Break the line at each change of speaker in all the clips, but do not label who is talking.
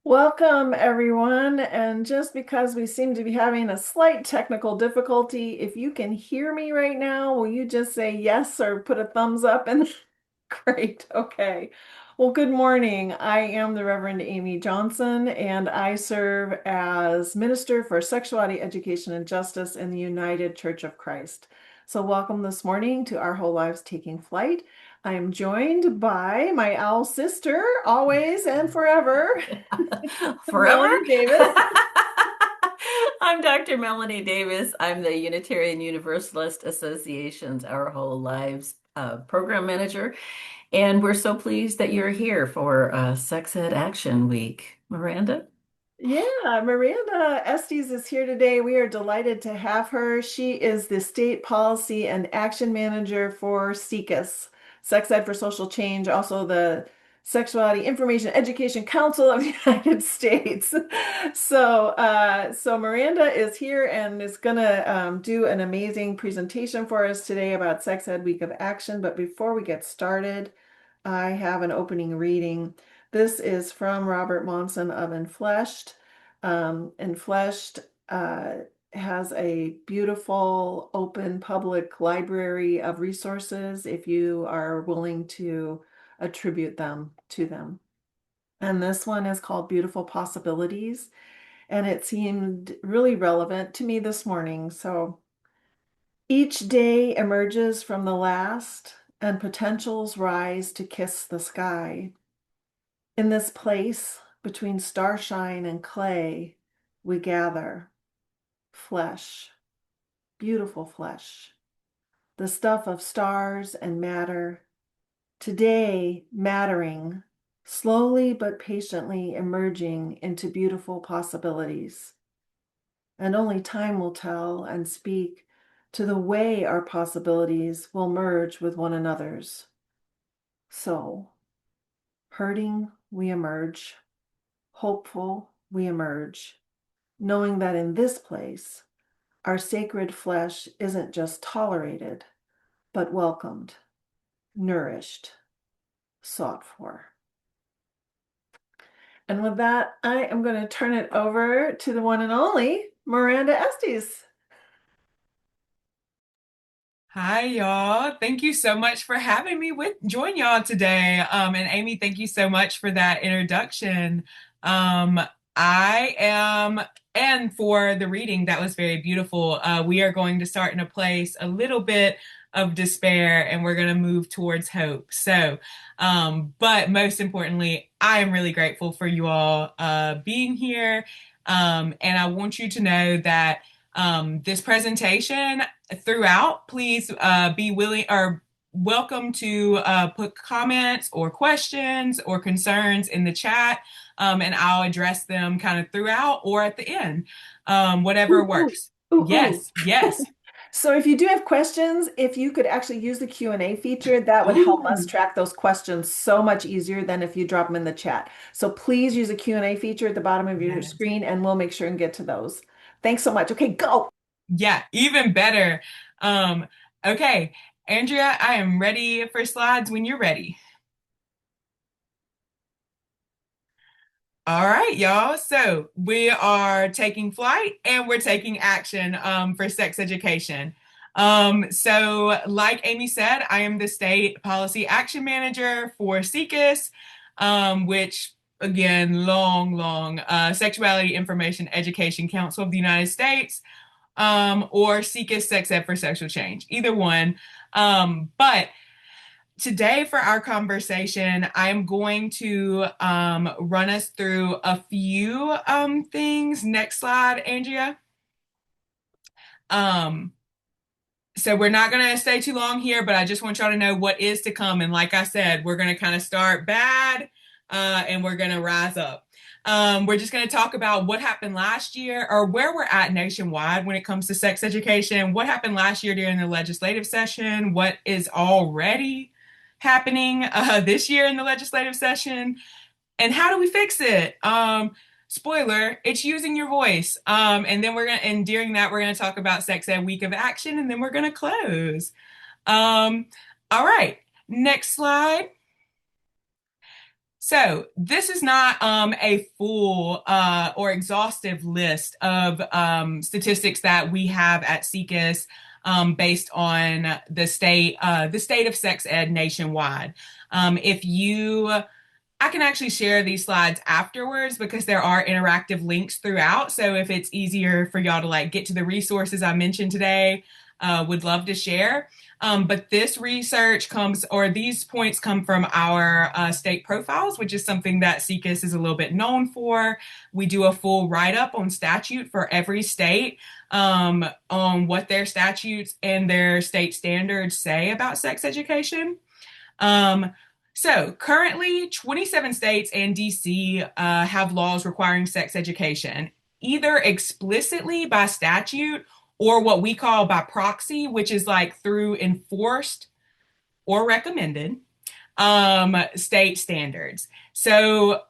Welcome, everyone. And just because we seem to be having a slight technical difficulty, if you can hear me right now, will you just say yes or put a thumbs up? And great. Okay. Well, good morning. I am the Reverend Amy Johnson, and I serve as Minister for Sexuality, Education, and Justice in the United Church of Christ. So, welcome this morning to Our Whole Lives Taking Flight. I am joined by my owl sister, always and forever.
Forever?
Melanie Davis.
I'm Dr. Melanie Davis. I'm the Unitarian Universalist Association's Our Whole Lives program manager. And we're so pleased that you're here for Sex Ed Action Week. Miranda?
Yeah, Miranda Estes is here today. We are delighted to have her. She is the State Policy and Action Manager for SIECUS, Sex Ed for Social Change, also the Sexuality Information Education Council of the United States. So Miranda is here and is gonna do an amazing presentation for us today about Sex Ed Week of Action. But before we get started, I have an opening reading. This is from Robert Monson of Enfleshed. Enfleshed uh, has a beautiful open public library of resources if you are willing to attribute them to them. And this one is called Beautiful Possibilities, and it seemed really relevant to me this morning. So each day emerges from the last, and potentials rise to kiss the sky. In this place between starshine and clay, we gather flesh, beautiful flesh, the stuff of stars and matter, today mattering, slowly but patiently emerging into beautiful possibilities. And only time will tell and speak to the way our possibilities will merge with one another's. So, hurting, we emerge. Hopeful, we emerge, knowing that in this place, our sacred flesh isn't just tolerated, but welcomed, nourished, sought for. And with that, I am going to turn it over to the one and only Miranda Estes.
Hi, y'all. Thank you so much for having me join y'all today. And Amy, thank you so much for that introduction. Um, I am, and for the reading, that was very beautiful. We are going to start in a place a little bit of despair, and we're going to move towards hope. But most importantly, I am really grateful for you all being here. And I want you to know that this presentation throughout, please be willing or welcome to put comments or questions or concerns in the chat, and I'll address them kind of throughout or at the end, whatever
Ooh, ooh,
works.
ooh, ooh.
Yes, yes.
So if you do have questions, if you could actually use the Q&A feature, that would help us
Ooh,
track those questions so much easier than if you drop them in the chat. So please use the Q&A feature at the bottom of your
yes.
screen and we'll make sure and get to those. Thanks so much. Okay, go.
Yeah, even better. Um, okay, Andrea, I am ready for slides when you're ready. All right, y'all. So we are taking flight and we're taking action for sex education. Like Amy said, I am the State Policy Action Manager for SIECUS, which, again, long, Sexuality Information Education Council of the United States, or SIECUS Sex Ed for Social Change, either one. But today, for our conversation, I'm going to run us through a few things. Next slide, Andrea. Um, so we're not going to stay too long here, but I just want y'all to know what is to come. And like I said, we're going to kind of start bad and we're going to rise up. We're just going to talk about what happened last year or where we're at nationwide when it comes to sex education, what happened last year during the legislative session, what is already happening this year in the legislative session, and how do we fix it? Spoiler, it's using your voice. And during that, we're gonna talk about Sex Ed Week of Action, and then we're gonna close. Um, all right, next slide. So this is not a full or exhaustive list of statistics that we have at SIECUS based on the state of sex ed nationwide. If you I can actually share these slides afterwards because there are interactive links throughout. So if it's easier for y'all to like get to the resources I mentioned today, would love to share. But this research comes, or these points come from our state profiles, which is something that SIECUS is a little bit known for. We do a full write-up on statute for every state on what their statutes and their state standards say about sex education. Um, so currently, 27 states and DC have laws requiring sex education, either explicitly by statute or what we call by proxy, which is like through enforced or recommended state standards. So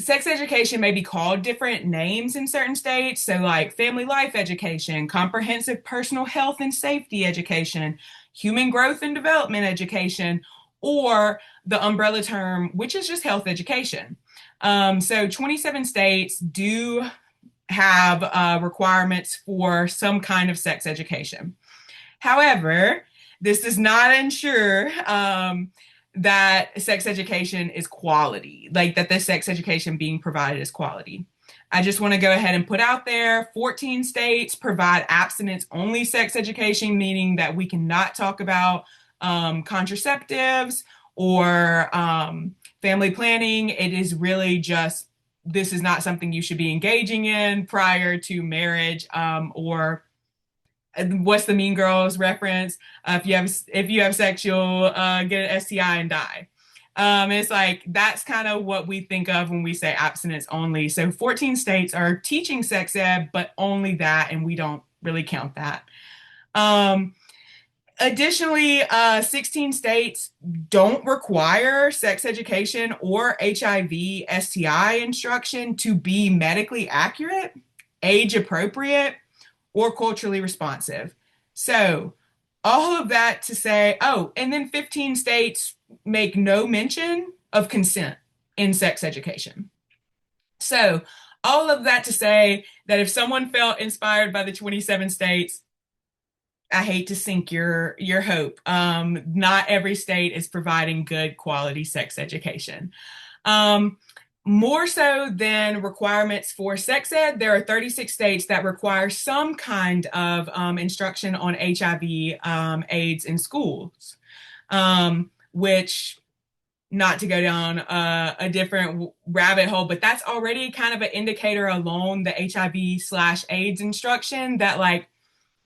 sex education may be called different names in certain states. So, like family life education, comprehensive personal health and safety education, human growth and development education, or the umbrella term, which is just health education. So, 27 states do have requirements for some kind of sex education. However, this does not ensure that sex education is quality, like that the sex education being provided is quality. I just want to go ahead and put out there 14 states provide abstinence only sex education, meaning that we cannot talk about contraceptives or family planning. It is really just this is not something you should be engaging in prior to marriage or what's the Mean Girls reference? If you have sex, you'll get an STI and die. It's like that's kind of what we think of when we say abstinence only. So 14 states are teaching sex ed, but only that, and we don't really count that. Additionally, 16 states don't require sex education or HIV STI instruction to be medically accurate, age appropriate, or culturally responsive. So, all of that to say, oh, and then 15 states make no mention of consent in sex education. So, all of that to say that if someone felt inspired by the 27 states, I hate to sink your hope. Not every state is providing good quality sex education. Um, More so than requirements for sex ed, there are 36 states that require some kind of instruction on HIV, AIDS in schools, which, not to go down a different rabbit hole, but that's already kind of an indicator alone, the HIV/AIDS instruction, that like,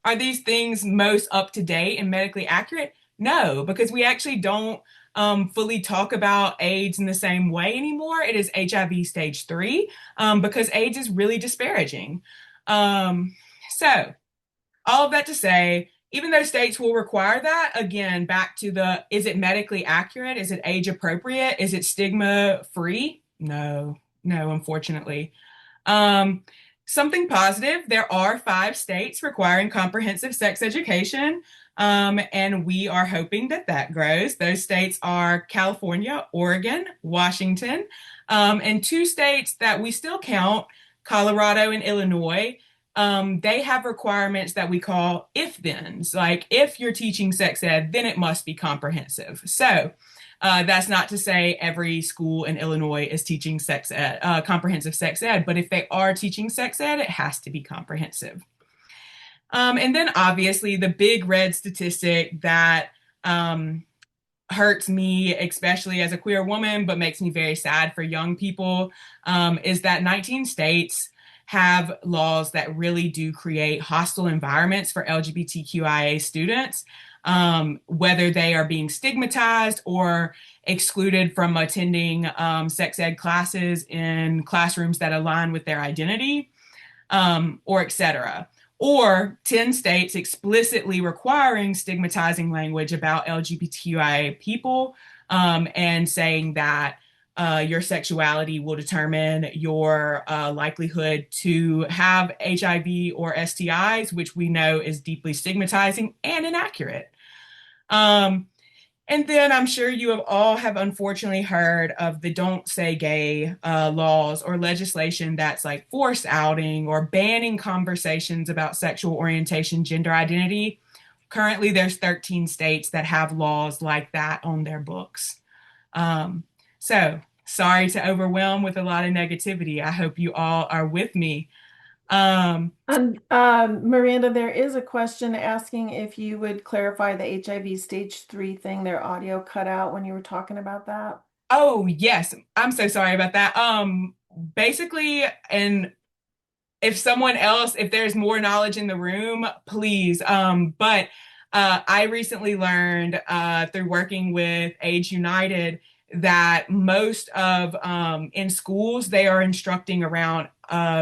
are these things most up to date and medically accurate? No, because we actually don't fully talk about AIDS in the same way anymore. It is HIV stage 3 because AIDS is really disparaging. So, all of that to say, even though states will require that, again, back to the is it medically accurate? Is it age appropriate? Is it stigma free? No, no, unfortunately. Um, Something positive, there are 5 states requiring comprehensive sex education, and we are hoping that that grows. Those states are California, Oregon, Washington, and 2 states that we still count, Colorado and Illinois. They have requirements that we call if-thens, like if you're teaching sex ed, then it must be comprehensive. So, that's not to say every school in Illinois is teaching sex ed, comprehensive sex ed, but if they are teaching sex ed, it has to be comprehensive. And then obviously the big red statistic that hurts me, especially as a queer woman, but makes me very sad for young people, is that 19 states have laws that really do create hostile environments for LGBTQIA students, whether they are being stigmatized or excluded from attending sex ed classes in classrooms that align with their identity, or etc. Or 10 states explicitly requiring stigmatizing language about LGBTQIA people and saying that your sexuality will determine your likelihood to have HIV or STIs, which we know is deeply stigmatizing and inaccurate. And And then I'm sure you have all have unfortunately heard of the don't say gay laws or legislation that's like forced outing or banning conversations about sexual orientation, gender identity. Currently, there's 13 states that have laws like that on their books. Um, so sorry to overwhelm with a lot of negativity. I hope you all are with me. Um,
And Miranda, there is a question asking if you would clarify the HIV stage 3 thing. Their audio cut out when you were talking about that.
oh yes, I'm so sorry about that. Basically, and if someone else, if there's more knowledge in the room, please. But I recently learned through working with AIDS United that most of in schools they are instructing around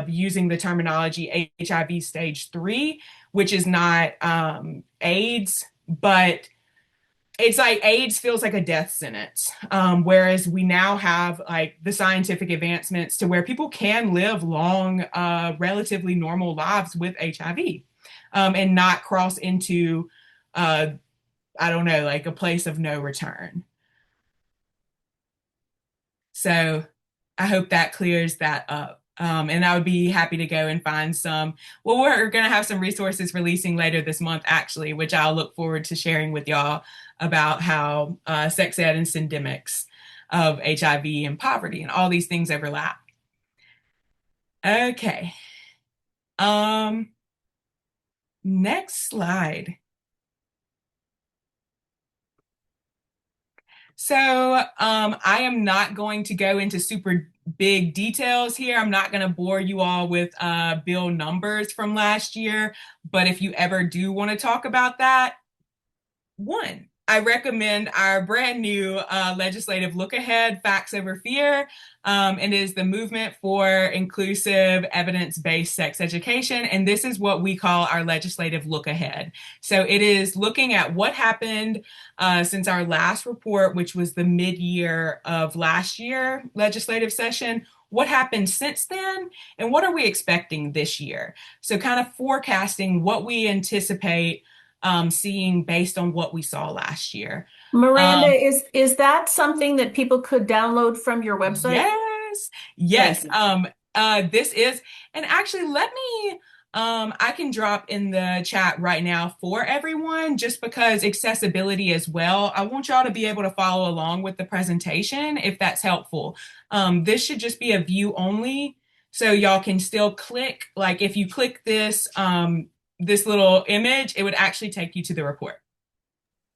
using the terminology HIV stage 3, which is not AIDS, but it's like AIDS feels like a death sentence. Whereas we now have like the scientific advancements to where people can live long, relatively normal lives with HIV, and not cross into, uh, I don't know, like a place of no return. So I hope that clears that up. And I would be happy to go and find some. Well, we're going to have some resources releasing later this month, actually, which I'll look forward to sharing with y'all about how sex ed and syndemics of HIV and poverty and all these things overlap. Okay. Um, Next slide. So, I am not going to go into super big details here. I'm not going to bore you all with bill numbers from last year, but if you ever do want to talk about that, one, I recommend our brand new legislative look ahead, Facts Over Fear. It is the movement for inclusive, evidence based sex education. And this is what we call our legislative look ahead. So it is looking at what happened since our last report, which was the mid year of last year legislative session. What happened since then, and what are we expecting this year? So, kind of forecasting what we anticipate seeing based on what we saw last year.
Miranda,
Um,
is that something that people could download from your website?
yes,
Thank
yes.
you.
This is, and actually, let me. I can drop in the chat right now for everyone, just because accessibility as well. I want y'all to be able to follow along with the presentation if that's helpful. This should just be a view only, so y'all can still click. Like if you click this, this little image, it would actually take you to the report.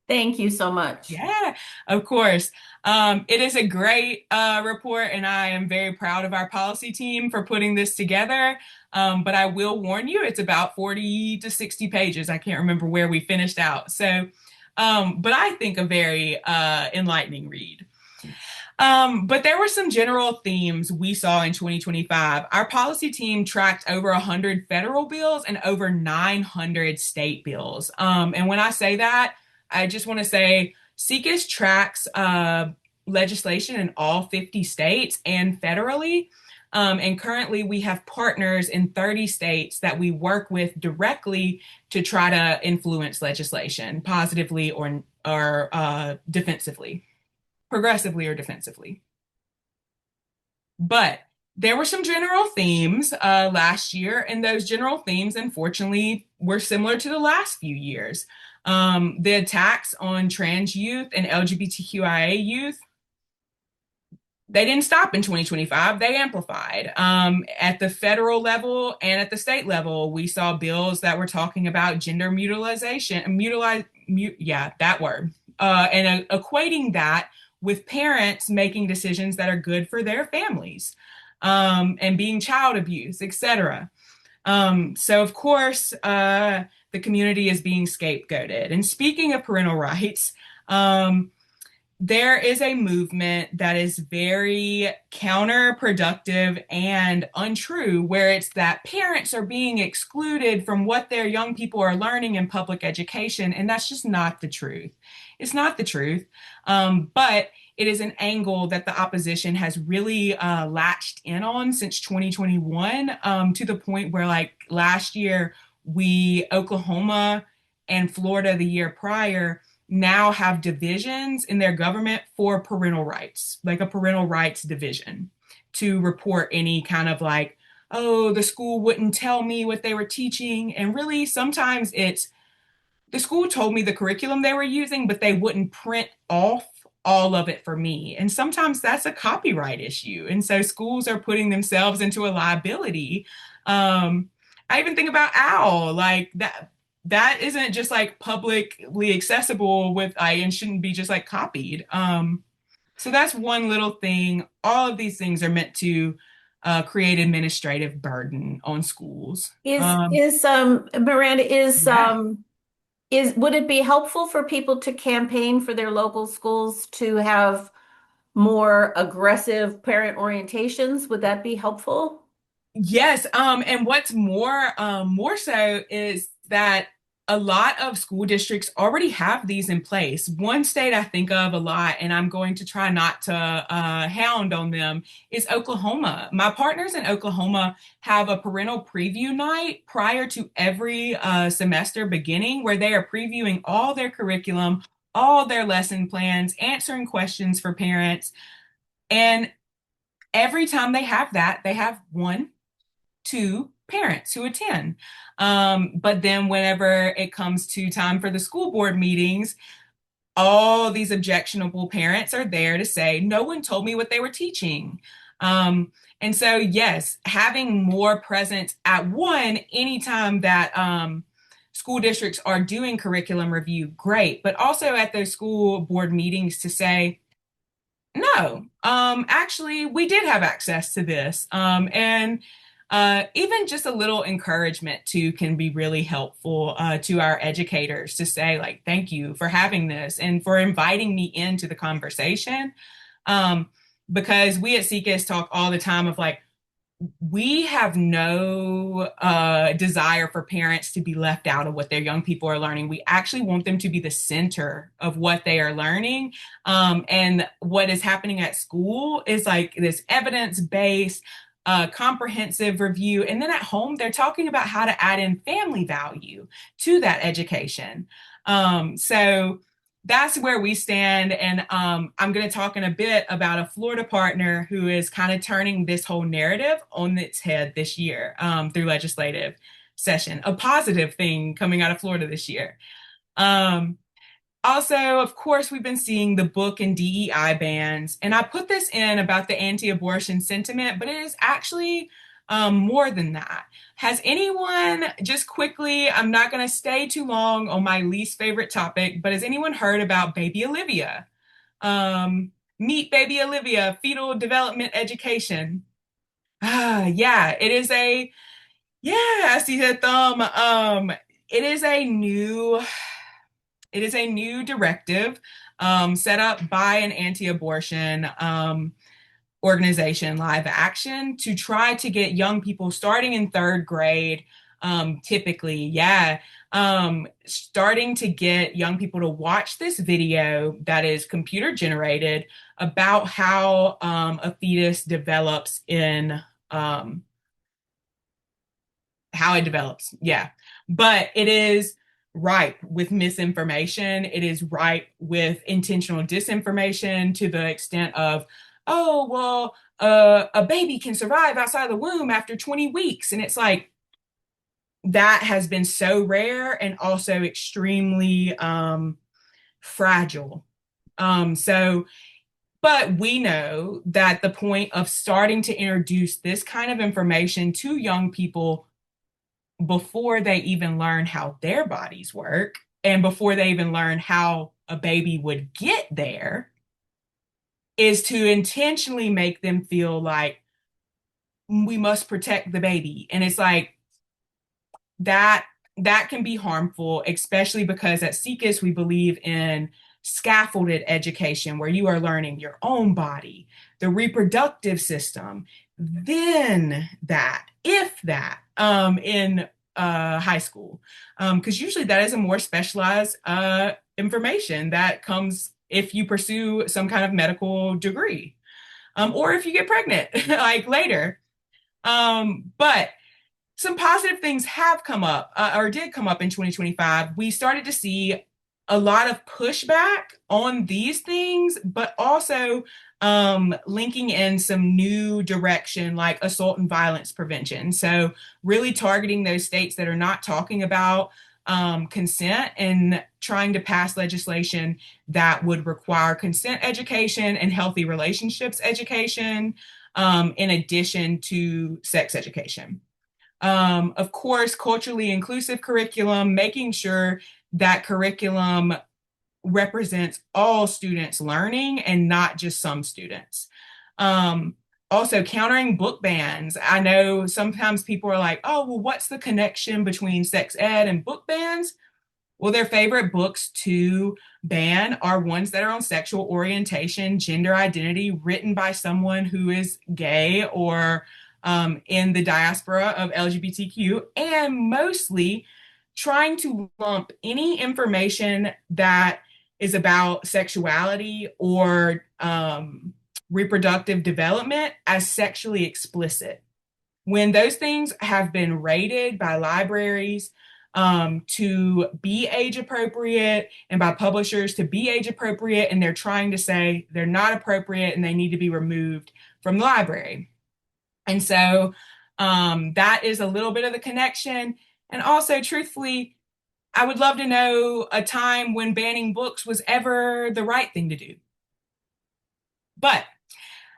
Thank you so much.
Yeah, of course. It is a great report, and I am very proud of our policy team for putting this together. But I will warn you, it's about 40 to 60 pages. I can't remember where we finished out. So, but I think a very enlightening read. But there were some general themes we saw in 2025. Our policy team tracked over 100 federal bills and over 900 state bills. And when I say that, I just want to say SIECUS tracks legislation in all 50 states and federally. And currently, we have partners in 30 states that we work with directly to try to influence legislation positively or defensively, progressively or defensively. But there were some general themes last year, and those general themes, unfortunately, were similar to the last few years. The attacks on trans youth and LGBTQIA youth, they didn't stop in 2025, they amplified. At the federal level and at the state level, we saw bills that were talking about gender mutilization, yeah, that word, and equating that with parents making decisions that are good for their families, and being child abuse, etc. So, of course, the community is being scapegoated. And speaking of parental rights, there is a movement that is very counterproductive and untrue, where it's that parents are being excluded from what their young people are learning in public education. And that's just not the truth. It's not the truth. But it is an angle that the opposition has really latched in on since 2021, to the point where, like last year, Oklahoma and Florida the year prior now have divisions in their government for parental rights, like a parental rights division, to report any kind of like, oh, the school wouldn't tell me what they were teaching. And really, sometimes it's the school told me the curriculum they were using, but they wouldn't print off all of it for me. And sometimes that's a copyright issue. And so schools are putting themselves into a liability. I even think about OWL, like that isn't just like publicly accessible with and shouldn't be just like copied. So that's one little thing. All of these things are meant to create administrative burden on schools.
Is Miranda,
Yeah.
is would it be helpful for people to campaign for their local schools to have more aggressive parent orientations? Would that be helpful?
Yes, and what's more so is that a lot of school districts already have these in place. One state I think of a lot, and I'm going to try not to hound on them, is Oklahoma. My partners in Oklahoma have a parental preview night prior to every semester beginning, where they are previewing all their curriculum, all their lesson plans, answering questions for parents, and every time they have that, they have one to parents who attend. But then whenever it comes to time for the school board meetings, all these objectionable parents are there to say, no one told me what they were teaching. And so, yes, having more presence at one, anytime that school districts are doing curriculum review, great, but also at those school board meetings to say, no, actually, we did have access to this. And even just a little encouragement too can be really helpful to our educators to say, like, thank you for having this and for inviting me into the conversation. Um, because we at SIECUS talk all the time of like, we have no desire for parents to be left out of what their young people are learning. We actually want them to be the center of what they are learning. And what is happening at school is like this evidence-based, comprehensive review. And then at home, they're talking about how to add in family value to that education. So that's where we stand. And I'm going to talk in a bit about a Florida partner who is kind of turning this whole narrative on its head this year through legislative session, a positive thing coming out of Florida this year. Um, Also, of course, we've been seeing the book and DEI bans, and I put this in about the anti-abortion sentiment, but it is actually more than that. Has anyone, just quickly, I'm not going to stay too long on my least favorite topic, but has anyone heard about baby Olivia? Meet baby Olivia, fetal development education. Yeah, it is a, yeah, I see her thumb. It is a new it is a new directive set up by an anti-abortion organization, Live Action, to try to get young people starting in third grade, typically, yeah, starting to get young people to watch this video that is computer generated about how a fetus develops in how it develops. Yeah. But it is ripe with misinformation. It is ripe with intentional disinformation to the extent of, oh, well, a baby can survive outside the womb after 20 weeks. And it's like, that has been so rare and also extremely fragile. So, but we know that the point of starting to introduce this kind of information to young people before they even learn how their bodies work and before they even learn how a baby would get there is to intentionally make them feel like we must protect the baby. And it's like that that can be harmful, especially because at SIECUS we believe in scaffolded education where you are learning your own body, the reproductive system, then that, if that, in high school, because usually that is a more specialized information that comes if you pursue some kind of medical degree, or if you get pregnant like later. But some positive things have come up or did come up in 2025. We started to see a lot of pushback on these things, but also linking in some new direction like assault and violence prevention. So, really targeting those states that are not talking about consent and trying to pass legislation that would require consent education and healthy relationships education, in addition to sex education. Of course, culturally inclusive curriculum, making sure that curriculum represents all students learning and not just some students. Um, Also, countering book bans. I know sometimes people are like, oh, well, what's the connection between sex ed and book bans? Well, their favorite books to ban are ones that are on sexual orientation, gender identity, written by someone who is gay or in the diaspora of LGBTQ, and mostly trying to lump any information that is about sexuality or reproductive development as sexually explicit. When those things have been rated by libraries to be age appropriate and by publishers to be age appropriate, and they're trying to say they're not appropriate and they need to be removed from the library. And so that is a little bit of the connection. And also, truthfully, I would love to know a time when banning books was ever the right thing to do. But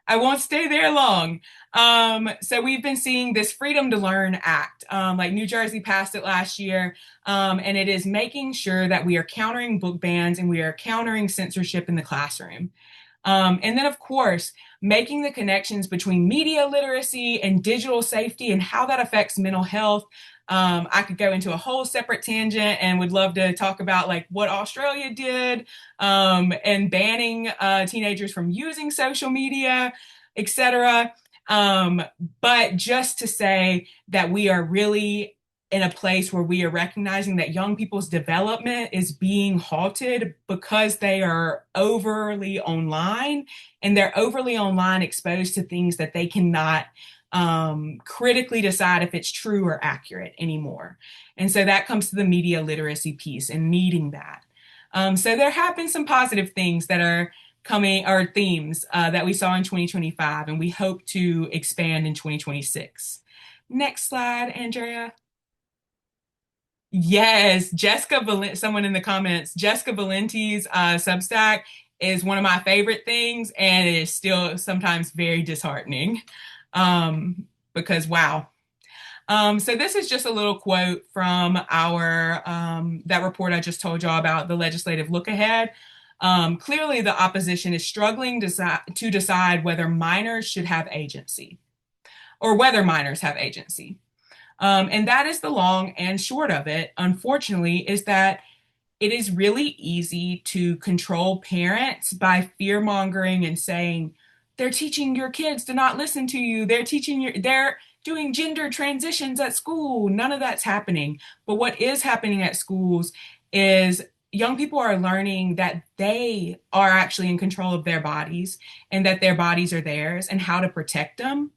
I won't stay there long. So we've been seeing this Freedom to Learn Act, like New Jersey passed it last year, and it is making sure that we are countering book bans and we are countering censorship in the classroom. And then, of course, making the connections between media literacy and digital safety and how that affects mental health. I could go into a whole separate tangent and would love to talk about like what Australia did and banning teenagers from using social media, etc. But just to say that we are really in a place where we are recognizing that young people's development is being halted because they are overly online and they're overly online exposed to things that they cannot critically decide if it's true or accurate anymore. And so that comes to the media literacy piece and needing that. So there have been some positive things that are coming, or themes that we saw in 2025, and we hope to expand in 2026. Next slide, Andrea. Yes, someone in the comments, Jessica Valenti's Substack is one of my favorite things, and it is still sometimes very disheartening because, wow. So this is just a little quote from our that report I just told y'all about, the legislative look ahead. Clearly, the opposition is struggling to decide whether minors should have agency or whether minors have agency. And that is the long and short of it, unfortunately, is that it is really easy to control parents by fear mongering and saying, they're teaching your kids to not listen to you. They're doing gender transitions at school. None of that's happening. But what is happening at schools is young people are learning that they are actually in control of their bodies and that their bodies are theirs and how to protect them,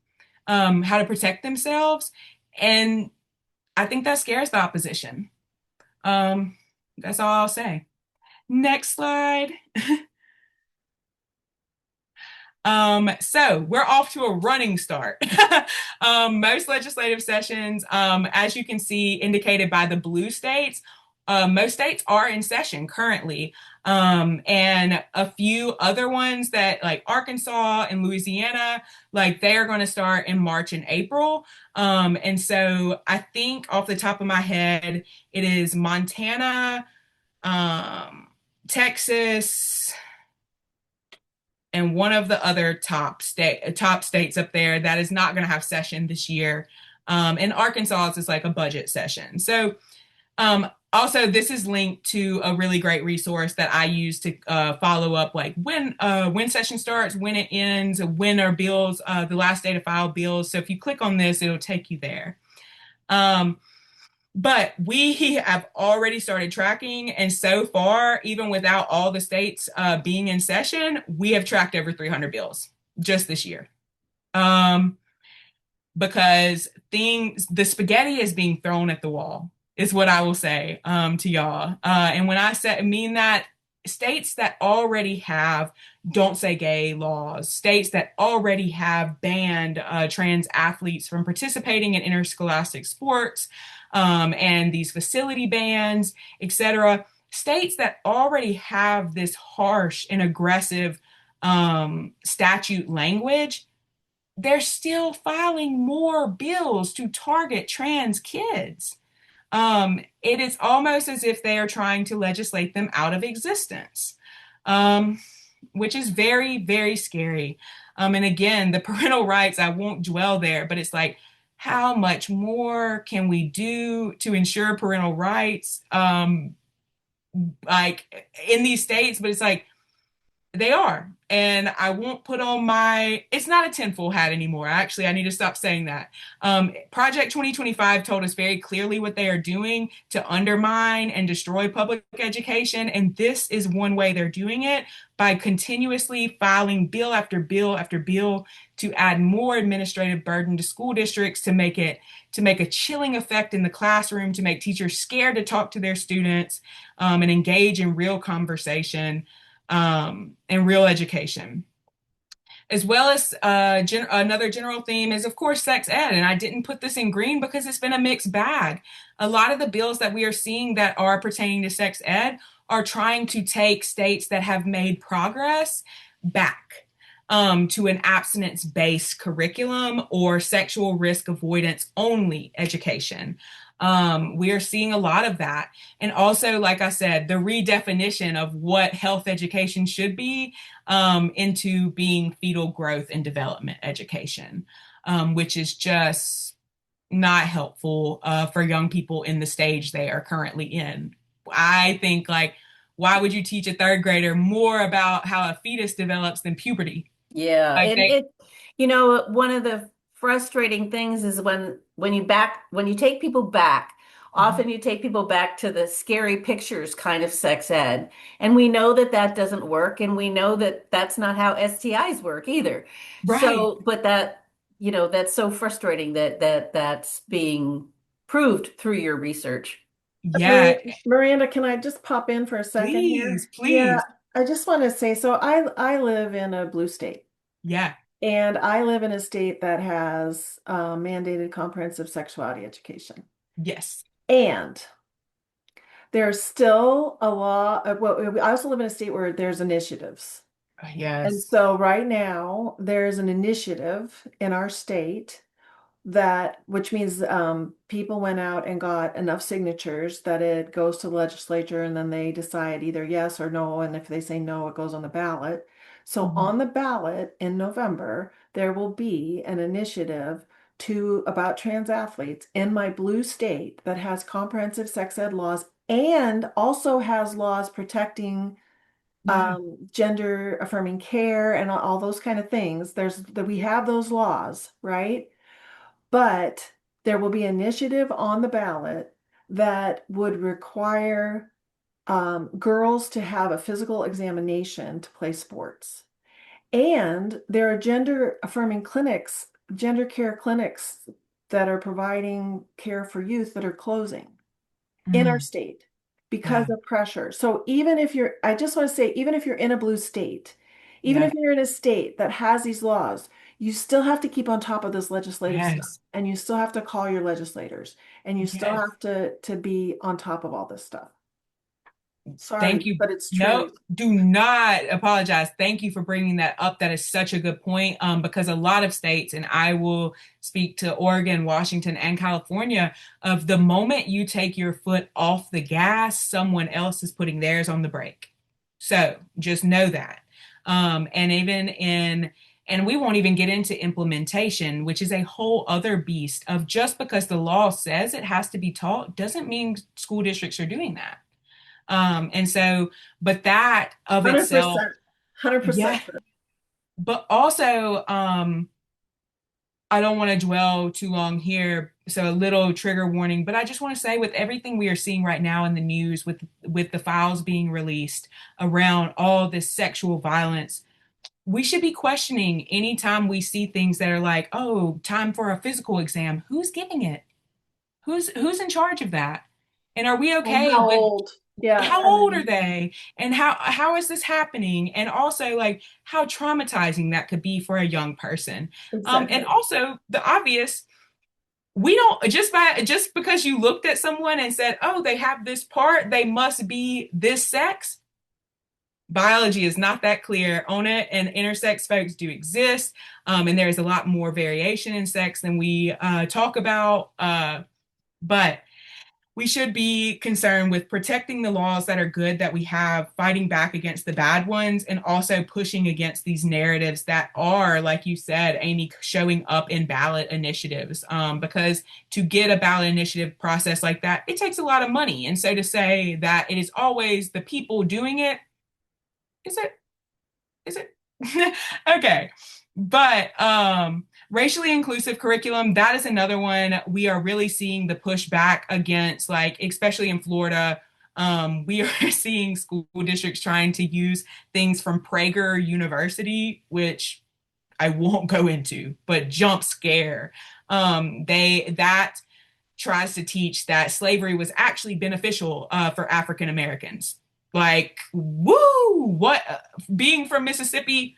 how to protect themselves. And I think that scares the opposition. That's all I'll say. Next slide. So we're off to a running start. Most legislative sessions, as you can see, indicated by the blue states, most states are in session currently. And a few other ones that like Arkansas and Louisiana, like they are going to start in March and April. And so I think off the top of my head, it is Montana, Texas, and one of the other top states up there that is not going to have session this year. And Arkansas is like a budget session. So also, this is linked to a really great resource that I use to follow up, like when session starts, when it ends, when are bills, the last day to file bills. So if you click on this, it'll take you there. But we have already started tracking, and so far, even without all the states being in session, we have tracked over 300 bills just this year. Because the spaghetti is being thrown at the wall. is what I will say to y'all. And when I say mean that, states that already have don't say gay laws, states that already have banned trans athletes from participating in interscholastic sports, and these facility bans, etc. States that already have this harsh and aggressive statute language, they're still filing more bills to target trans kids. It is almost as if they are trying to legislate them out of existence, um, which is very, very scary. And again, the parental rights, I won't dwell there, but it's like, how much more can we do to ensure parental rights, like in these states? But it's like, they are. And I won't put on my, it's not a tinfoil hat anymore. Actually, I need to stop saying that. Project 2025 told us very clearly what they are doing to undermine and destroy public education. And this is one way they're doing it, by continuously filing bill after bill after bill to add more administrative burden to school districts, to make a chilling effect in the classroom, to make teachers scared to talk to their students, and engage in real conversation, and real education. As well as another general theme is, of course, sex ed. And I didn't put this in green because it's been a mixed bag. A lot of the bills that we are seeing that are pertaining to sex ed are trying to take states that have made progress back, to an abstinence based curriculum or sexual risk avoidance only education. We are seeing a lot of that. And also, like I said, the redefinition of what health education should be, into being fetal growth and development education, which is just not helpful for young people in the stage they are currently in. I think, like, why would you teach a third grader more about how a fetus develops than puberty?
Yeah,
Like
and
they,
it, one of the frustrating things is when you take people back,
Mhm.
often you take people back to the scary pictures kind of sex ed, and we know that that doesn't work, and we know that that's not how STIs work either.
Right.
So, but that's so frustrating that's being proved through your research.
Yeah,
Miranda, can I just pop in for a second
please,
here? Yeah,
please.
I just want to say, so I live in a blue state,
Yeah.
and I live in a state that has mandated comprehensive sexuality education.
Yes.
And there's still a law. Well, I also live in a state where there's initiatives. And
Yes.
so right now, there's an initiative in our state that, which means people went out and got enough signatures that it goes to the legislature and then they decide either yes or no. And if they say no, it goes on the ballot. So
Mhm.
on the ballot in November, there will be an initiative to about trans athletes in my blue state that has comprehensive sex ed laws and also has laws protecting
Yeah.
gender affirming care and all those kind of things. There's that we have those laws, right? But there will be initiative on the ballot that would require girls to have a physical examination to play sports. And there are gender affirming clinics, gender care clinics that are providing care for youth that are closing in our
Mm.
state because
Yeah.
of pressure. So even if you're, I just want to say, even if you're in a blue state, even
Yeah.
if you're in a state that has these laws, you still have to keep on top of this legislative stuff.
Yes.
And you still have to call your legislators and you still
Yes.
have to be on top of all this stuff.
Thank
Sorry,
you.
but it's
No,
true.
do not apologize. Thank you for bringing that up. That is such a good point. Because a lot of states, and I will speak to Oregon, Washington, and California, of the moment you take your foot off the gas, someone else is putting theirs on the brake. So just know that. And even in, and we won't even get into implementation, which is a whole other beast of, just because the law says it has to be taught doesn't mean school districts are doing that. And so, but that of itself,
100%. 100%
yeah.
true.
But also, I don't want to dwell too long here, so a little trigger warning. But I just want to say, with everything we are seeing right now in the news, with the files being released around all this sexual violence, we should be questioning anytime we see things that are like, oh, time for a physical exam. Who's giving it? Who's in charge of that? And are we
And
okay
how
with
old? Yeah,
how
and
old are
then
they? And how is this happening? And also like how traumatizing that could be for a young person. And
exactly.
also the obvious, we don't just because you looked at someone and said, oh, they have this part, they must be this sex. Biology is not that clear on it, and intersex folks do exist, and there's a lot more variation in sex than we talk about. But we should be concerned with protecting the laws that are good that we have, fighting back against the bad ones, and also pushing against these narratives that are, like you said, Amy, showing up in ballot initiatives. Because to get a ballot initiative process like that, it takes a lot of money. And so to say that it is always the people doing it, is it? Is it? Okay. But racially inclusive curriculum, that is another one we are really seeing the pushback against, like, especially in Florida. We are seeing school districts trying to use things from Prager University, which I won't go into, but jump scare. They that tries to teach that slavery was actually beneficial for African Americans. Like, woo! What being from Mississippi,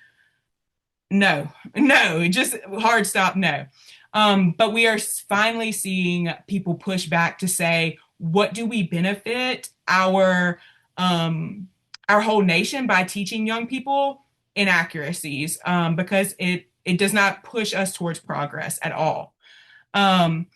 no, no, just hard stop, no. But we are finally seeing people push back to say, what do we benefit our whole nation by teaching young people inaccuracies? Because it does not push us towards progress at all. Um,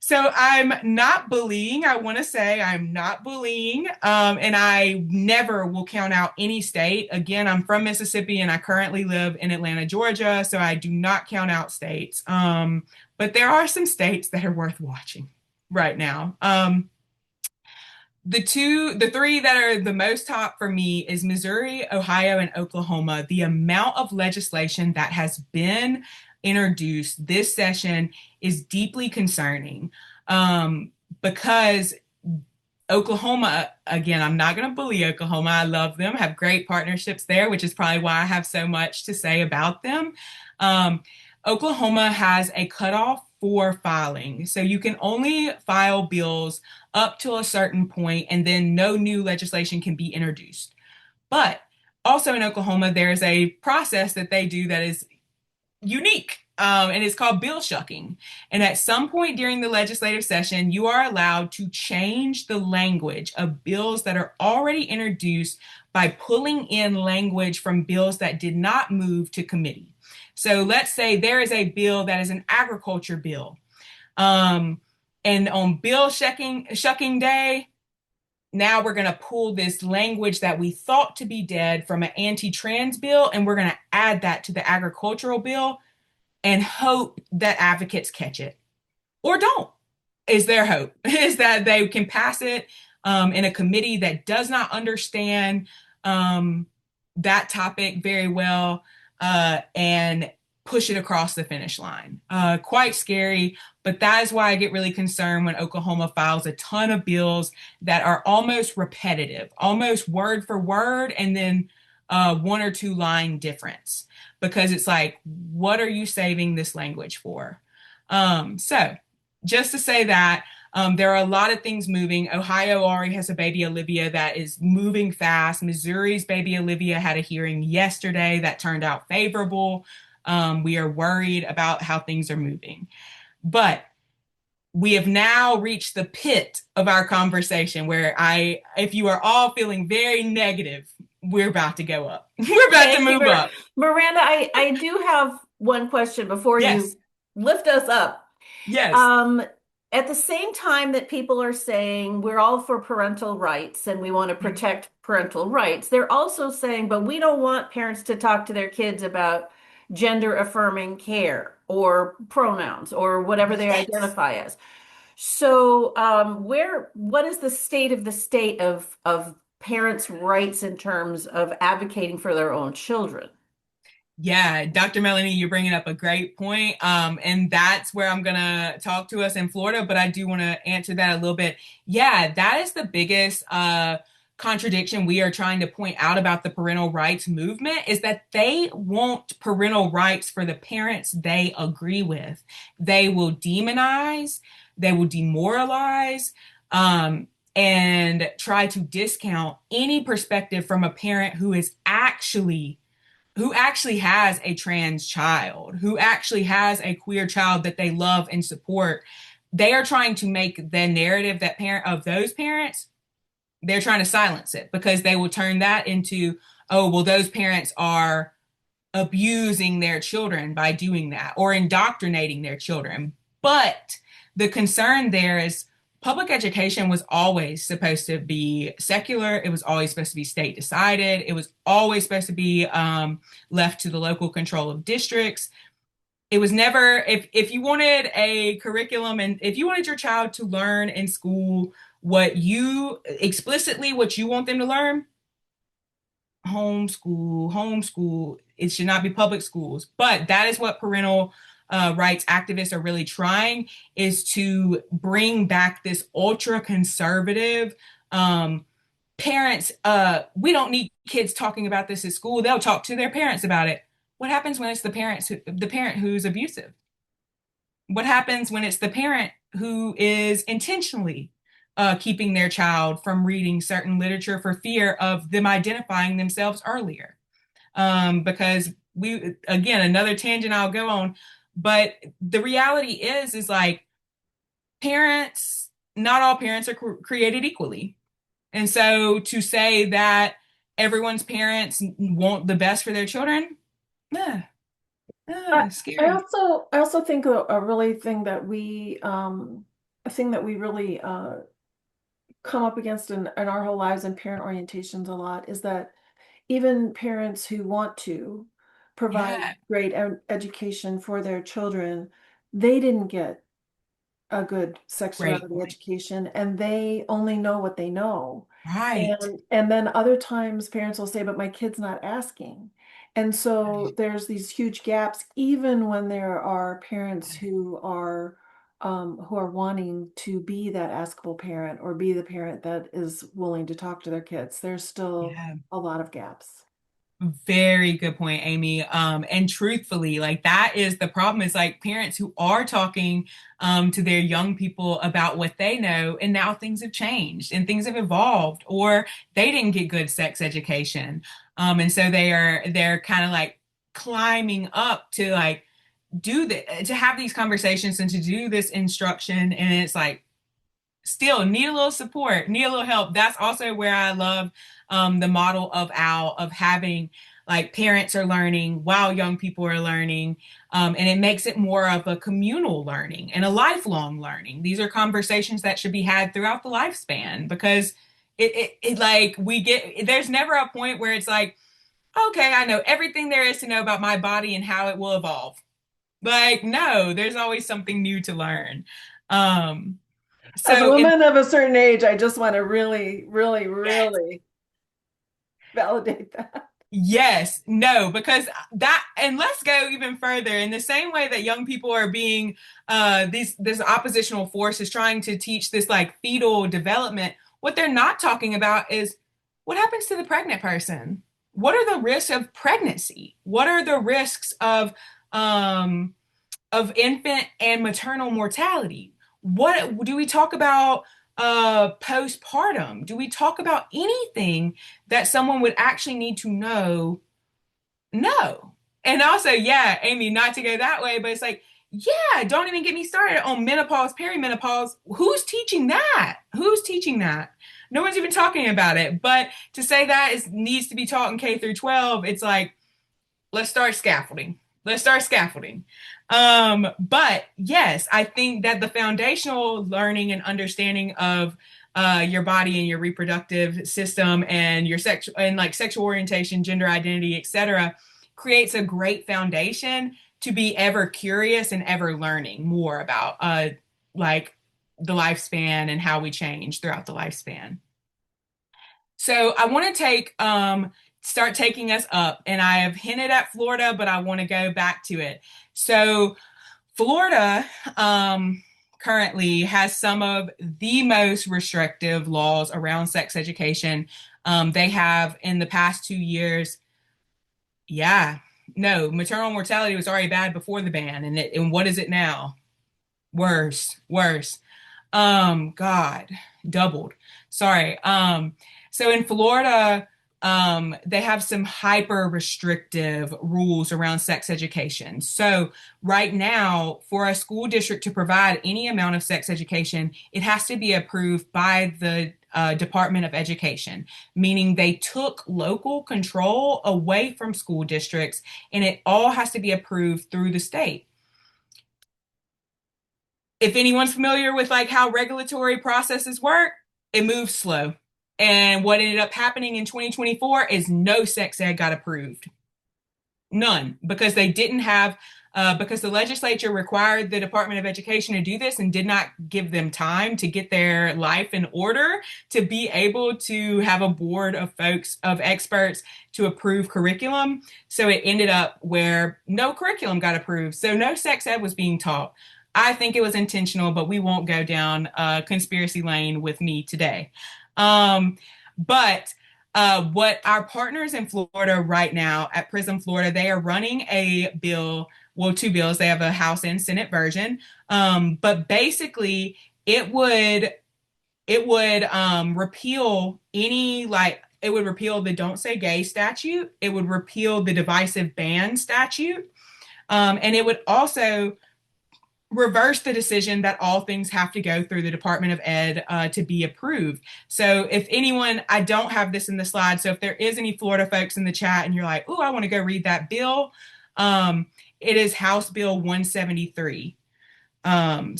so I'm not bullying. I want to say I'm not bullying. And I never will count out any state. Again, I'm from Mississippi and I currently live in Atlanta, Georgia. So I do not count out states. But there are some states that are worth watching right now. The three that are the most top for me is Missouri, Ohio, and Oklahoma. The amount of legislation that has been introduced this session is deeply concerning, because Oklahoma, again, I'm not going to bully Oklahoma. I love them, have great partnerships there, which is probably why I have so much to say about them. Um, Oklahoma has a cutoff for filing. So you can only file bills up to a certain point, and then no new legislation can be introduced. But also in Oklahoma, there's a process that they do that is unique. And it's called bill shucking. And at some point during the legislative session, you are allowed to change the language of bills that are already introduced by pulling in language from bills that did not move to committee. So let's say there is a bill that is an agriculture bill. Um, and on shucking day, now we're going to pull this language that we thought to be dead from an anti-trans bill, and we're going to add that to the agricultural bill and hope that advocates catch it or don't. Is their hope is that they can pass it in a committee that does not understand that topic very well, and push it across the finish line. Quite scary, but that is why I get really concerned when Oklahoma files a ton of bills that are almost repetitive, almost word for word, and then one or two line difference, because it's like, what are you saving this language for? So just to say that there are a lot of things moving. Ohio already has a baby Olivia that is moving fast. Missouri's baby Olivia had a hearing yesterday that turned out favorable. We are worried about how things are moving. But we have now reached the pit of our conversation where if you are all feeling very negative, we're about to go up. We're about to
Thank you,
move up.
Miranda. I do have one question before
Yes.
you lift us up.
Yes.
Um, at the same time that people are saying we're all for parental rights and we want to protect parental rights, they're also saying, but we don't want parents to talk to their kids about gender affirming care or pronouns or whatever they
Yes.
identify as. So, what is the state of of parents' rights in terms of advocating for their own children?
Yeah, Dr. Melanie, you're bringing up a great point. And that's where I'm going to talk to us in Florida, but I do want to answer that a little bit. Yeah, that is the biggest contradiction we are trying to point out about the parental rights movement is that they want parental rights for the parents they agree with. They will demonize, they will demoralize. and try to discount any perspective from a parent who actually has a trans child, who actually has a queer child that they love and support. They are trying to make the narrative that parent of those parents, they're trying to silence it because they will turn that into, oh, well, those parents are abusing their children by doing that or indoctrinating their children. But the concern there is public education was always supposed to be secular. It was always supposed to be state decided. It was always supposed to be left to the local control of districts. It was never, if you wanted a curriculum and if you wanted your child to learn in school what you want them to learn, homeschool. It should not be public schools. But that is what parental rights activists are really trying, is to bring back this ultra conservative parents. We don't need kids talking about this at school. They'll talk to their parents about it. What happens when it's the parent who's abusive? What happens when it's the parent who is intentionally keeping their child from reading certain literature for fear of them identifying themselves earlier? Because again, another tangent I'll go on, but the reality is like parents, not all parents are created equally. And so to say that everyone's parents want the best for their children, nah,
I,
scary.
I also think a really thing that we really come up against in our whole lives and parent orientations a lot is that even parents who want to provide
Yeah,
great education for their children, they didn't get a good
great
sexuality
point.
education and they only know what they know.
Right.
And then other times parents will say, but my kid's not asking. And so there's these huge gaps, even when there are parents who are wanting to be that askable parent or be the parent that is willing to talk to their kids. There's still
Yeah.
a lot of gaps.
Very good point, Amy. And truthfully, like that is the problem is like parents who are talking to their young people about what they know, and now things have changed and things have evolved, or they didn't get good sex education. And so they're kind of like climbing up to like to have these conversations and to do this instruction. And it's like still need a little support, need a little help. That's also where I love the model of OWL of having like parents are learning while young people are learning. And it makes it more of a communal learning and a lifelong learning. These are conversations that should be had throughout the lifespan because it like there's never a point where it's like, okay, I know everything there is to know about my body and how it will evolve. Like, no, there's always something new to learn. Um,
As a
so in
woman of a certain age, I just want to really, really, really validate that.
Yes, no, because that, and let's go even further. In the same way that young people are being, this oppositional force is trying to teach this like fetal development, what they're not talking about is what happens to the pregnant person? What are the risks of pregnancy? What are the risks um, of infant and maternal mortality? What do we talk about postpartum? Do we talk about anything that someone would actually need to know? No. And also, yeah, Amy, not to go that way, but it's like, yeah, don't even get me started on menopause, perimenopause. Who's teaching that? Who's teaching that? No one's even talking about it. But to say that is needs to be taught in K through 12, it's like, let's start scaffolding. Let's start scaffolding. But yes, I think that the foundational learning and understanding of your body and your reproductive system and your sexual and like sexual orientation, gender identity, etc., creates a great foundation to be ever curious and ever learning more about like the lifespan and how we change throughout the lifespan. So I want to start taking us up, and I have hinted at Florida, but I want to go back to it. So Florida currently has some of the most restrictive laws around sex education. They have in the past 2 years, yeah, no, maternal mortality was already bad before the ban, and what is it now? Worse, worse. God, doubled. Sorry. So in Florida, they have some hyper restrictive rules around sex education. So right now, for a school district to provide any amount of sex education, it has to be approved by the Department of Education, meaning they took local control away from school districts, and it all has to be approved through the state. If anyone's familiar with like how regulatory processes work, it moves slow. And what ended up happening in 2024 is no sex ed got approved. None, because they didn't have, because the legislature required the Department of Education to do this and did not give them time to get their life in order to be able to have a board of folks, of experts to approve curriculum. So it ended up where no curriculum got approved. So no sex ed was being taught. I think it was intentional, but we won't go down conspiracy lane with me today. But what our partners in Florida right now at Prism Florida, they are running a bill, well, two bills. They have a House and Senate version. But basically, it would repeal any like it would repeal the Don't Say Gay statute. It would repeal the divisive ban statute. And it would also reverse the decision that all things have to go through the Department of Ed to be approved. So if anyone, I don't have this in the slide, so if there is any Florida folks in the chat and you're like, oh, I want to go read that bill, it is House Bill 173. Oh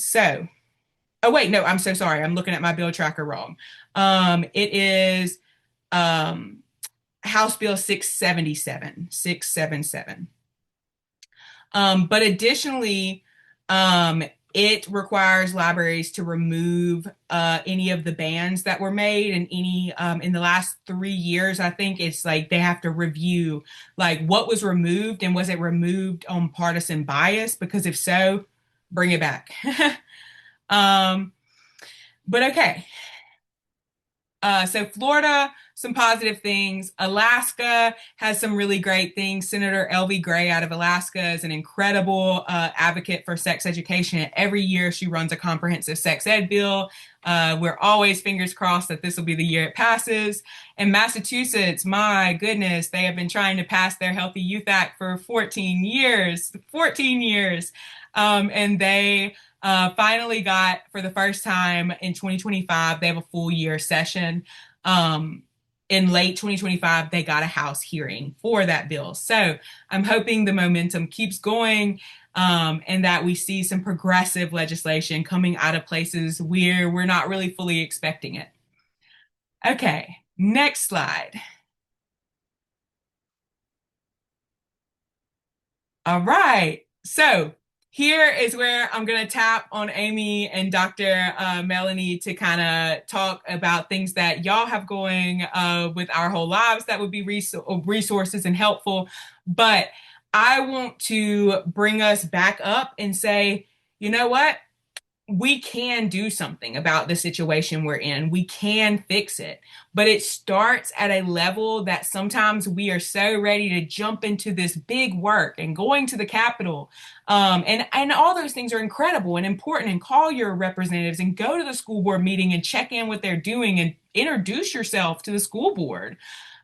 wait, no, I'm so sorry. I'm looking at my bill tracker wrong. It is House Bill 677, 677. But additionally, it requires libraries to remove any of the bans that were made, and any in the last 3 years, I think it's like they have to review like what was removed and was it removed on partisan bias? Because if so, bring it back. um, but okay. So Florida, some positive things. Alaska has some really great things. Senator L.V. Gray out of Alaska is an incredible advocate for sex education. Every year she runs a comprehensive sex ed bill. We're always fingers crossed that this will be the year it passes. And Massachusetts, my goodness, they have been trying to pass their Healthy Youth Act for 14 years. 14 years. And they finally got, for the first time in 2025, they have a full year session. In late 2025, they got a House hearing for that bill. So I'm hoping the momentum keeps going, and that we see some progressive legislation coming out of places where we're not really fully expecting it. Okay, next slide. All right. So here is where I'm going to tap on Amy and Dr. Melanie to kind of talk about things that y'all have going with Our Whole Lives that would be resources and helpful. But I want to bring us back up and say, you know what? We can do something about the situation we're in. We can fix it. But it starts at a level that sometimes we are so ready to jump into this big work and going to the Capitol. And all those things are incredible and important. And call your representatives and go to the school board meeting and check in what they're doing and introduce yourself to the school board.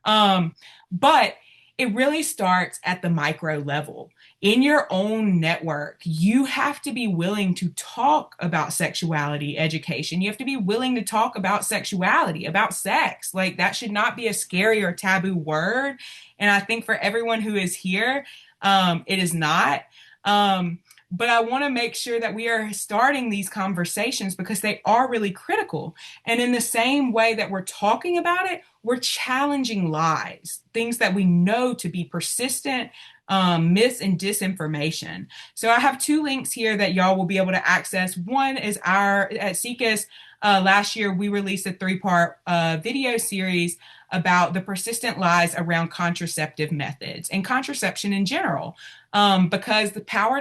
But it really starts at the micro level. In your own network, you have to be willing to talk about sexuality education. You have to be willing to talk about sexuality, about sex. Like that should not be a scary or taboo word. And I think for everyone who is here, it is not. But I want to make sure that we are starting these conversations because they are really critical. And in the same way that we're talking about it, we're challenging lies, things that we know to be persistent, myths and disinformation. So I have two links here that y'all will be able to access. One is our at SIECUS. Last year, we released a 3-part video series about the persistent lies around contraceptive methods and contraception in general, because the Power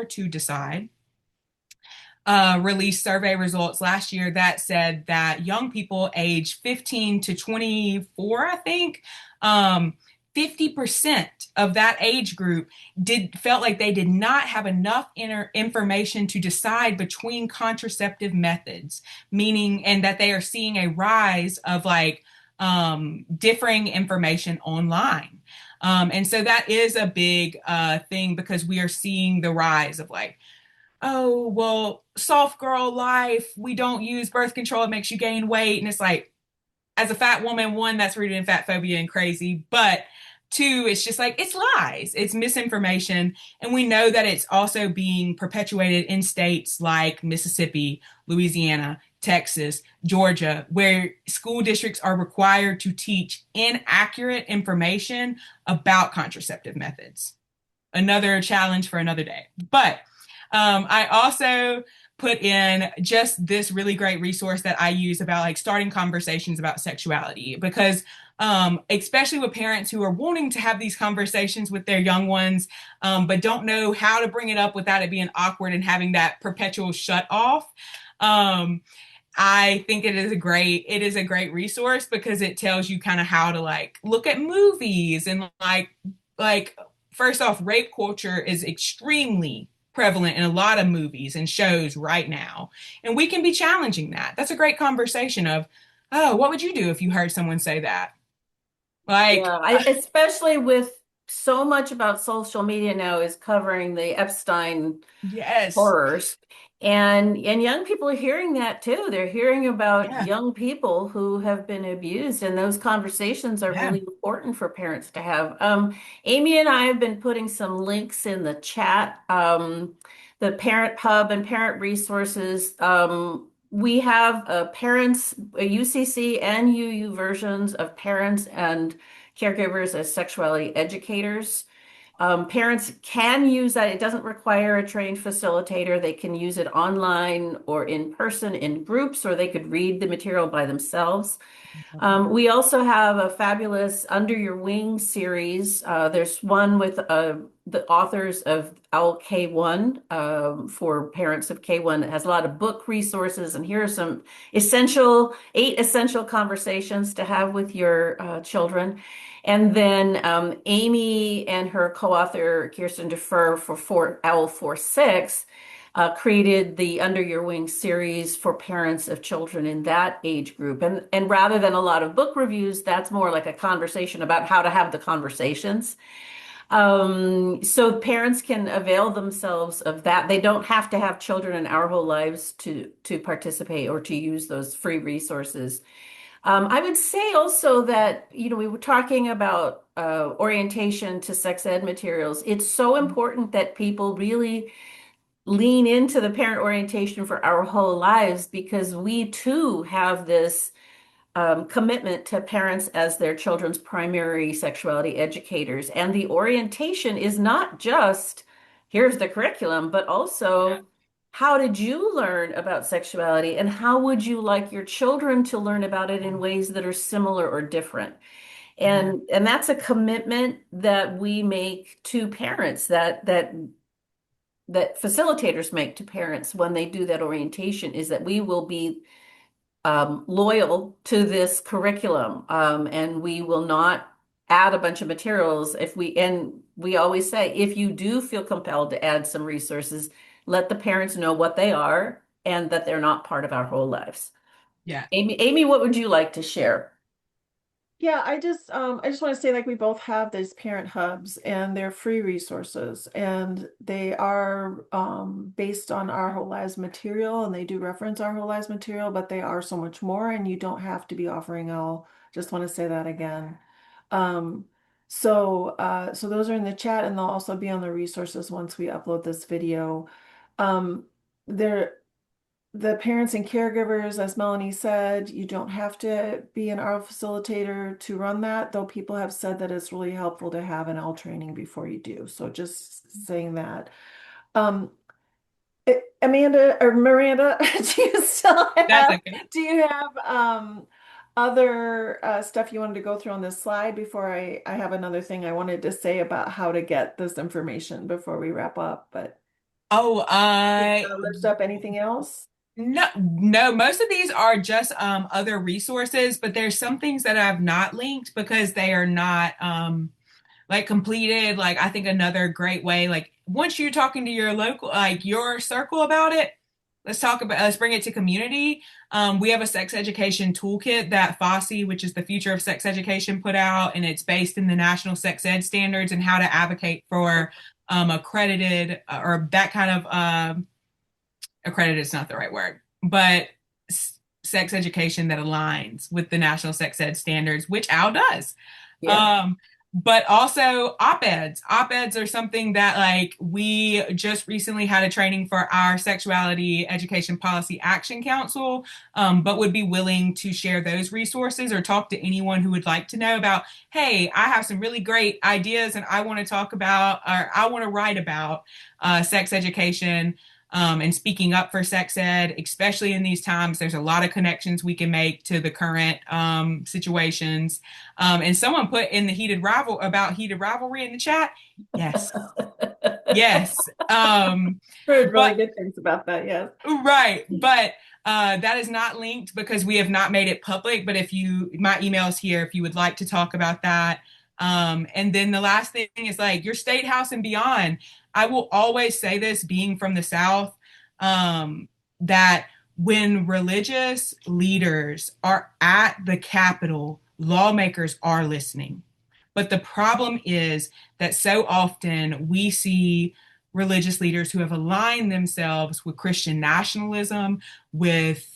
to Decide released survey results last year that said that young people aged 15 to 24, I think, 50% of that age group did felt like they did not have enough information to decide between contraceptive methods, meaning and that they are seeing a rise of like differing information online. And so that is a big thing because we are seeing the rise of like, oh, well, soft girl life, we don't use birth control, it makes you gain weight. And it's like, as a fat woman, one, that's rooted in fat phobia and crazy. But two, it's just like, it's lies, it's misinformation. And we know that it's also being perpetuated in states like Mississippi, Louisiana, Texas, Georgia, where school districts are required to teach inaccurate information about contraceptive methods. Another challenge for another day. But I also put in just this really great resource that I use about like starting conversations about sexuality because especially with parents who are wanting to have these conversations with their young ones, but don't know how to bring it up without it being awkward and having that perpetual shut off. Um, I think it is a great resource because it tells you kind of how to like look at movies and like first off, rape culture is extremely prevalent in a lot of movies and shows right now. And we can be challenging that. That's a great conversation of, oh, what would you do if you heard someone say that? Like,
Yeah, especially with so much about social media now is covering the Epstein
yes,
horrors. And young people are hearing that too. They're hearing about
yeah,
young people who have been abused, and those conversations are
yeah.
really important for parents to have. Amy and I have been putting some links in the chat. The Parent Hub and Parent Resources. We have parents, UCC and UU versions of parents and caregivers as sexuality educators. Parents can use that. It doesn't require a trained facilitator. They can use it online or in person in groups, or they could read the material by themselves. We also have a fabulous Under Your Wing series. There's one with the authors of Owl K1 for parents of K1 that has a lot of book resources. And here are some eight essential conversations to have with your children. And then Amy and her co-author Kirsten Defer for Owl 46 created the Under Your Wing series for parents of children in that age group. And rather than a lot of book reviews, that's more like a conversation about how to have the conversations. So parents can avail themselves of that. They don't have to have children in our whole lives to participate or to use those free resources. I would say also that, we were talking about orientation to sex ed materials. It's so important that people really lean into the parent orientation for our whole lives because we too have this commitment to parents as their children's primary sexuality educators. And the orientation is not just here's the curriculum, but also how did you learn about sexuality and how would you like your children to learn about it in ways that are similar or different? And that's a commitment that we make to parents that facilitators make to parents when they do that orientation is that we will be loyal to this curriculum and we will not add a bunch of materials and we always say if you do feel compelled to add some resources, let the parents know what they are and that they're not part of our whole lives.
Yeah.
Amy, what would you like to share?
Yeah, I just want to say like we both have these parent hubs and they're free resources and they are based on our whole lives material and they do reference our whole lives material, but they are so much more and you don't have to be offering all. Just want to say that again. Um, so those are in the chat and they'll also be on the resources once we upload this video. Um, there the parents and caregivers, as Melanie said, you don't have to be an RL facilitator to run that, though people have said that it's really helpful to have an L training before you do. So just saying that. Um, Amanda or Miranda,
That's okay.
do you have other stuff you wanted to go through on this slide before I have another thing I wanted to say about how to get this information before we wrap up, but
Oh,
lift up anything else?
no, no, most of these are just other resources, but there's some things that I've not linked because they are not like completed. Like I think another great way, like once you're talking to your local, like your circle about it, let's bring it to community. We have a sex education toolkit that FOSSE, which is the Future of Sex Education, put out, and it's based in the national sex ed standards and how to advocate for accredited or that kind of accredited is not the right word, but sex education that aligns with the national sex ed standards, which OWL does.
Yeah.
Um, but also op-eds. Op-eds are something that like we just recently had a training for our Sexuality Education Policy Action Council, but would be willing to share those resources or talk to anyone who would like to know about, hey, I have some really great ideas and I want to talk about or I want to write about sex education and speaking up for sex ed, especially in these times. There's a lot of connections we can make to the current situations. And someone put in the heated rivalry in the chat. Yes, yes.
Heard really
But
good things about that, yes.
right, but that is not linked because we have not made it public. But if you, my email is here if you would like to talk about that. And then the last thing is like your state house and beyond. I will always say this, being from the South, that when religious leaders are at the Capitol, lawmakers are listening. But the problem is that so often we see religious leaders who have aligned themselves with Christian nationalism, with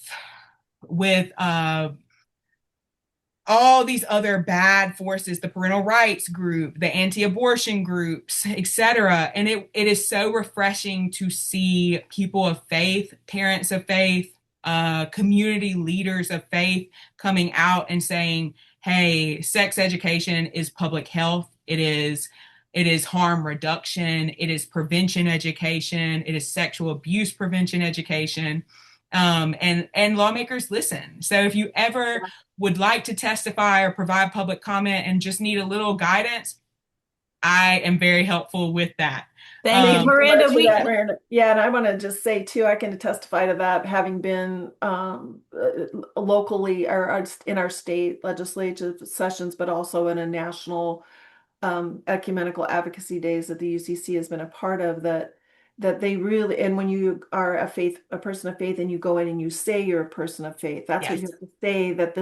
all these other bad forces, the parental rights group, the anti-abortion groups, etc. And it is so refreshing to see people of faith, parents of faith, community leaders of faith coming out and saying, hey, sex education is public health. It is harm reduction. It is prevention education. It is sexual abuse prevention education. And lawmakers listen. So if you ever would like to testify or provide public comment and just need a little guidance, I am very helpful with that.
Thank you,
Thank you so
Miranda.
much for
We
that, Miranda. Yeah, and I want to just say too, I can testify to that, having been locally or in our state legislative sessions, but also in a national ecumenical advocacy days that the UCC has been a part of, that they really, and when you are a person of faith, and you go in and you say you're a person of faith, that's what
Yes.
you have to say, that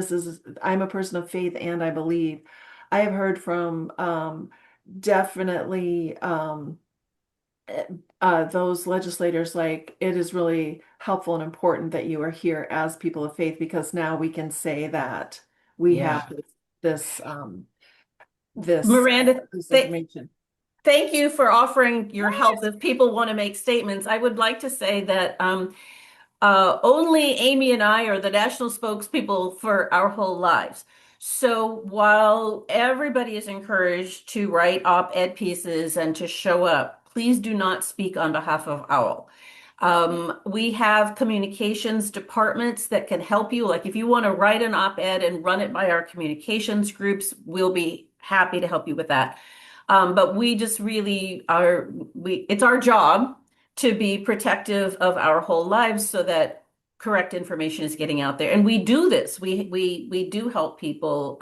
I'm a person of faith and I believe. I have heard from definitely those legislators, like, it is really helpful and important that you are here as people of faith, because now we can say that we
Yeah.
have this this
Miranda,
this
th
information.
thank you for offering your help. If people want to make statements, I would like to say that only Amy and I are the national spokespeople for our whole lives. So while everybody is encouraged to write op-ed pieces and to show up, please do not speak on behalf of OWL. We have communications departments that can help you. Like if you want to write an op-ed and run it by our communications groups, we'll be happy to help you with that. But we just really are, it's our job to be protective of our whole lives so that correct information is getting out there. And we do this. We do help people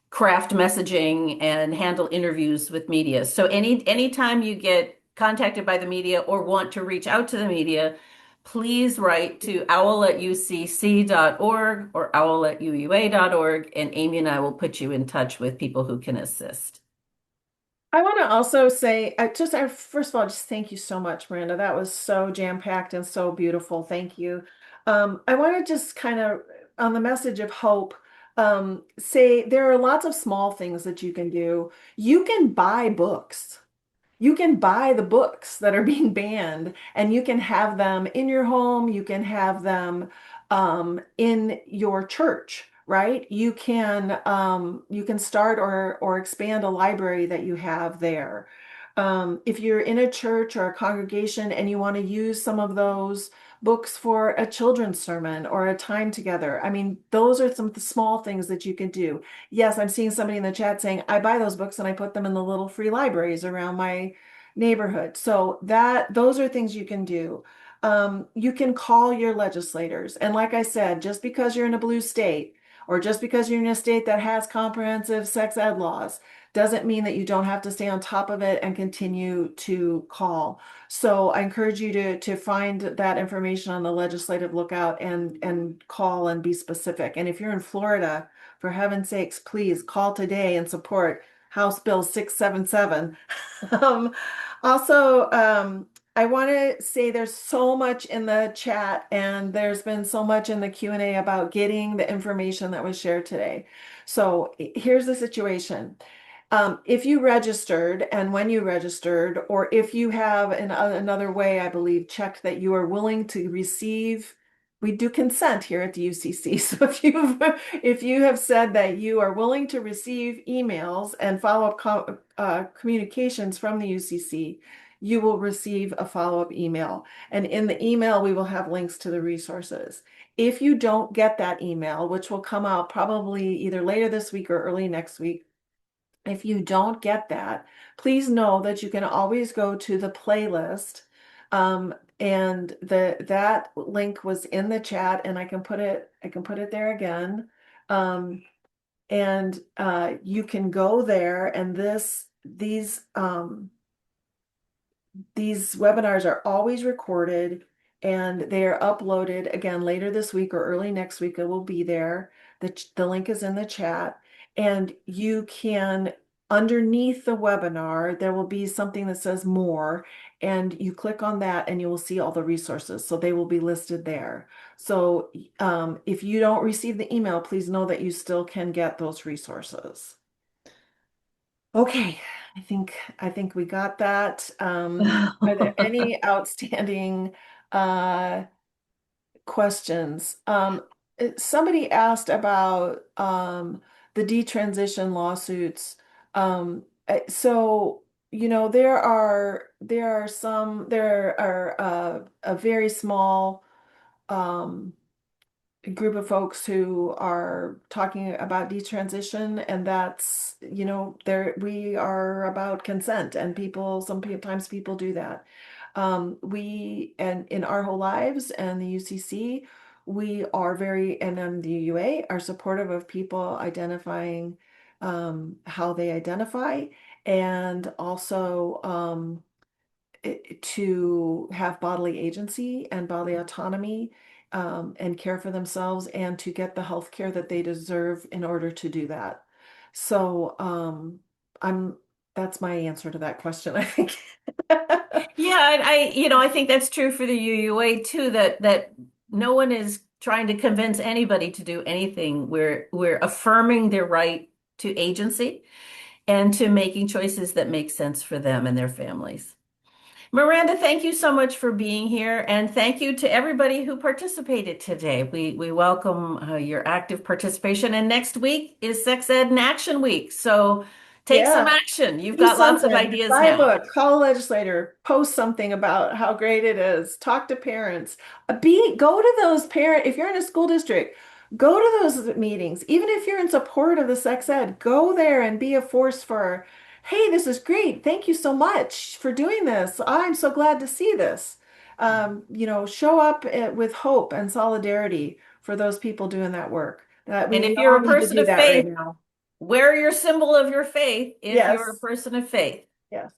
craft messaging and handle interviews with media. So anytime you get contacted by the media or want to reach out to the media, please write to owl@ucc.org or owl@uua.org, and Amy and I will put you in touch with people who can assist.
I want to also say, first of all, just thank you so much, Miranda. That was so jam-packed and so beautiful. Thank you. I want to just kind of, on the message of hope, say there are lots of small things that you can do. You can buy books. You can buy the books that are being banned, and you can have them in your home. You can have them in your church, right? You can start or expand a library that you have there. If you're in a church or a congregation and you want to use some of those books for a children's sermon or a time together, I mean, those are some of the small things that you can do. Yes, I'm seeing somebody in the chat saying, I buy those books and I put them in the little free libraries around my neighborhood. So those are things you can do. You can call your legislators. And like I said, just because you're in a blue state, or just because you're in a state that has comprehensive sex ed laws doesn't mean that you don't have to stay on top of it and continue to call. So I encourage you to find that information on the legislative lookout and call and be specific. And if you're in Florida, for heaven's sakes, please call today and support House Bill 677. Um, also, I want to say there's so much in the chat and there's been so much in the Q&A about getting the information that was shared today. So here's the situation. If you registered and when you registered, or if you have in another way, I believe, checked that you are willing to receive, we do consent here at the UCC. So if you have said that you are willing to receive emails and follow-up communications from the UCC, you will receive a follow-up email. And in the email, we will have links to the resources. If you don't get that email, which will come out probably either later this week or early next week, if you don't get that, please know that you can always go to the playlist. And that link was in the chat and I can put it there again. And you can go there and these webinars are always recorded and they are uploaded again later this week or early next week. It will be there. The link is in the chat and you can, underneath the webinar, there will be something that says more and you click on that and you will see all the resources. So they will be listed there. So if you don't receive the email, please know that you still can get those resources. Okay, I think we got that. Are there any outstanding questions? Somebody asked about the detransition lawsuits. So there are a very small group of folks who are talking about detransition, and that's, there we are about consent, and sometimes people do that. We and in our whole lives and the UCC, we are and then the UA are supportive of people identifying how they identify, and also to have bodily agency and bodily autonomy, and care for themselves and to get the health care that they deserve in order to do that. So I'm that's my answer to that question, I think.
Yeah, and I think that's true for the UUA too, that no one is trying to convince anybody to do anything. We're affirming their right to agency and to making choices that make sense for them and their families. Miranda, thank you so much for being here, and thank you to everybody who participated today. We welcome your active participation, and next week is Sex Ed in Action Week, so take some
Yeah.
action. You've
Do
got lots of
something.
ideas
Buy a
now.
book, call a legislator, post something about how great it is, talk to parents. Go to those if you're in a school district, go to those meetings. Even if you're in support of the sex ed, go there and be a force for, hey, this is great. Thank you so much for doing this. I'm so glad to see this. Show up with hope and solidarity for those people doing that work. That
And
we
if you're
all
a
need to
person
do
of
that right
faith,
now.
wear your symbol of your faith if you're a
Yes.
person of faith.
Yes.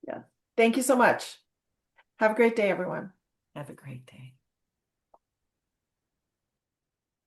Yes. Thank you so much. Have a great day, everyone.
Have a great day.